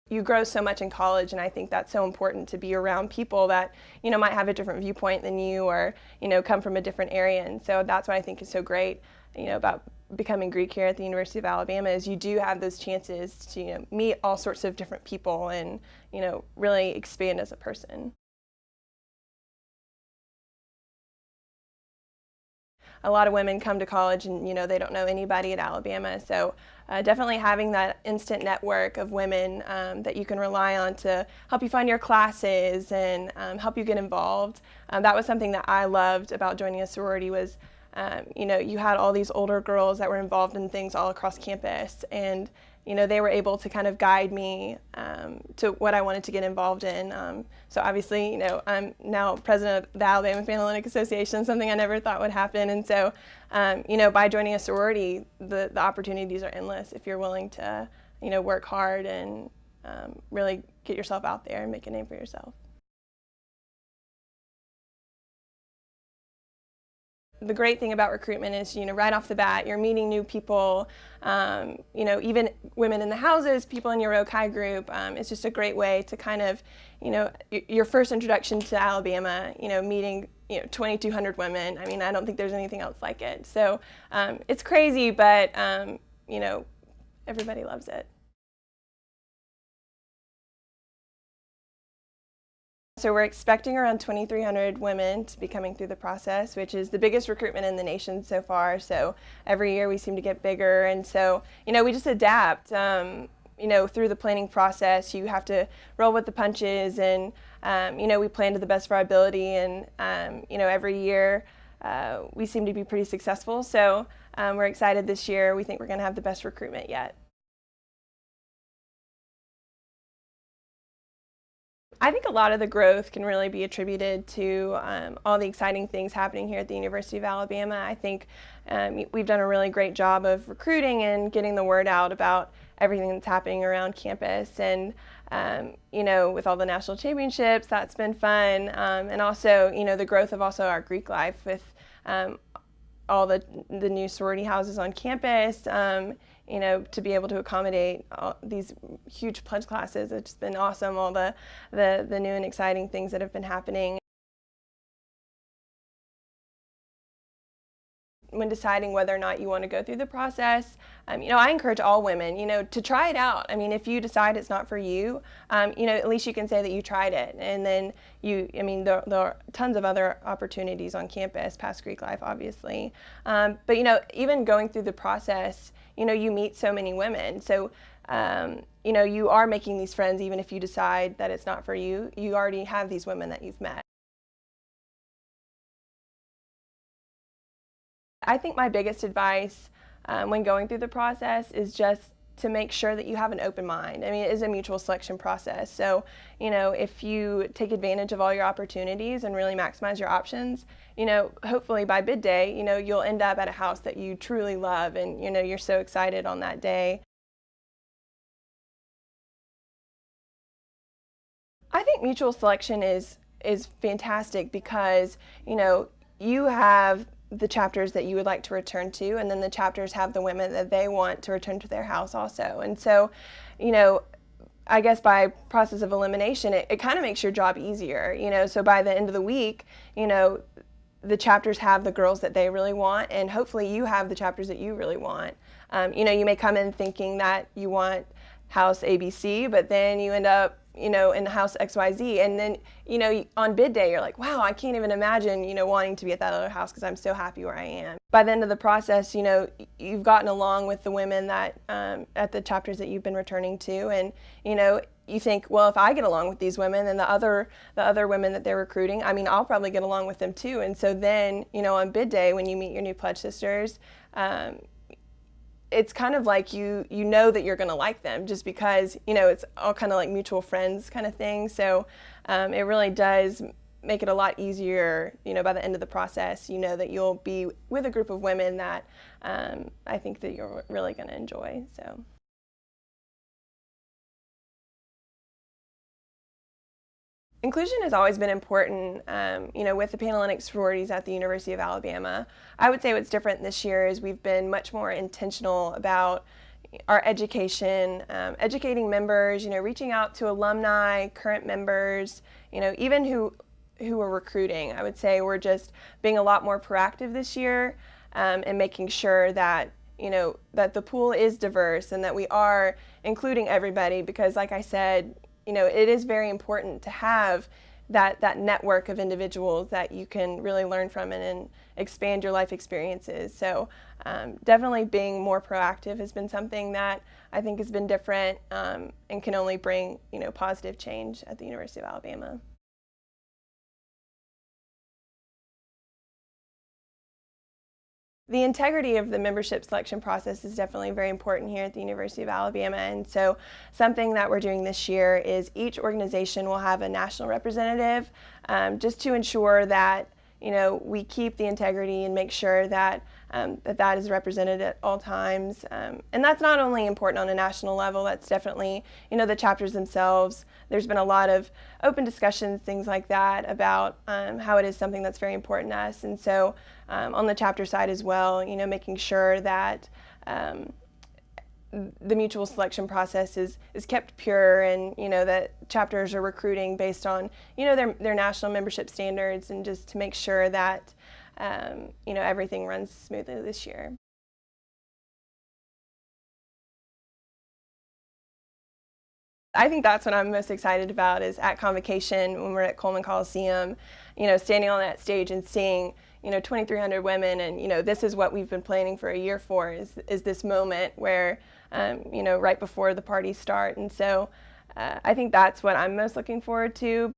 you grow so much in college, and I think that's so important to be around people that, might have a different viewpoint than you, or, come from a different area. And so that's what I think is so great, about becoming Greek here at the University of Alabama, is you do have those chances to, meet all sorts of different people and, really expand as a person. A lot of women come to college and they don't know anybody at Alabama, so definitely having that instant network of women that you can rely on to help you find your classes and help you get involved. That was something that I loved about joining a sorority was, you had all these older girls that were involved in things all across campus, and they were able to kind of guide me to what I wanted to get involved in. So obviously, I'm now president of the Alabama Panhellenic Association, something I never thought would happen. And so, by joining a sorority, the opportunities are endless if you're willing to, work hard and really get yourself out there and make a name for yourself. The great thing about recruitment is, right off the bat, you're meeting new people, even women in the houses, people in your Rokai group. It's just a great way to kind of, your first introduction to Alabama, meeting, 2,200 women. I mean, I don't think there's anything else like it. So it's crazy, but, everybody loves it. So we're expecting around 2,300 women to be coming through the process, which is the biggest recruitment in the nation so far. So every year we seem to get bigger, and so we just adapt. Through the planning process, you have to roll with the punches, and we plan to the best of our ability. And every year we seem to be pretty successful. So we're excited this year. We think we're going to have the best recruitment yet. I think a lot of the growth can really be attributed to all the exciting things happening here at the University of Alabama. I think we've done a really great job of recruiting and getting the word out about everything that's happening around campus. And, with all the national championships, that's been fun. And also, the growth of also our Greek life with all the new sorority houses on campus. To be able to accommodate all these huge pledge classes. It's been awesome, all the new and exciting things that have been happening. When deciding whether or not you want to go through the process, I encourage all women, to try it out. I mean, if you decide it's not for you, at least you can say that you tried it. And then there are tons of other opportunities on campus past Greek life, obviously. But, even going through the process, you meet so many women. So, you are making these friends even if you decide that it's not for you. You already have these women that you've met. I think my biggest advice when going through the process is just to make sure that you have an open mind. I mean, it is a mutual selection process. So, if you take advantage of all your opportunities and really maximize your options, hopefully by bid day, you'll end up at a house that you truly love and, you're so excited on that day. I think mutual selection is fantastic because, you have the chapters that you would like to return to, and then the chapters have the women that they want to return to their house also. And so, I guess by process of elimination, it kind of makes your job easier, so by the end of the week, the chapters have the girls that they really want, and hopefully you have the chapters that you really want. You may come in thinking that you want house ABC, but then you end up in the house XYZ, and then on bid day you're like, wow, I can't even imagine wanting to be at that other house because I'm so happy where I am. By the end of the process, you've gotten along with the women that at the chapters that you've been returning to, and you think, well, if I get along with these women, then the other women that they're recruiting, I'll probably get along with them too. And so then on bid day, when you meet your new pledge sisters, it's kind of like you know that you're going to like them just because, it's all kind of like mutual friends kind of thing. So it really does make it a lot easier, by the end of the process, that you'll be with a group of women that I think that you're really going to enjoy. So. Inclusion has always been important, with the Panhellenic sororities at the University of Alabama. I would say what's different this year is we've been much more intentional about, our education, educating members, reaching out to alumni, current members, even who are recruiting. I would say we're just being a lot more proactive this year, and making sure that that the pool is diverse and that we are including everybody, because like I said, it is very important to have that network of individuals that you can really learn from and expand your life experiences. So definitely being more proactive has been something that I think has been different, and can only bring positive change at the University of Alabama. The integrity of the membership selection process is definitely very important here at the University of Alabama, and so something that we're doing this year is each organization will have a national representative, just to ensure that we keep the integrity and make sure that that is represented at all times. And that's not only important on a national level, that's definitely, the chapters themselves. There's been a lot of open discussions, things like that, about how it is something that's very important to us. And so on the chapter side as well, making sure that the mutual selection process is kept pure, and that chapters are recruiting based on their national membership standards, and just to make sure that everything runs smoothly this year. I think that's what I'm most excited about, is at Convocation when we're at Coleman Coliseum, standing on that stage and seeing 2,300 women, and this is what we've been planning for a year for, is this moment where right before the parties start. And so I think that's what I'm most looking forward to.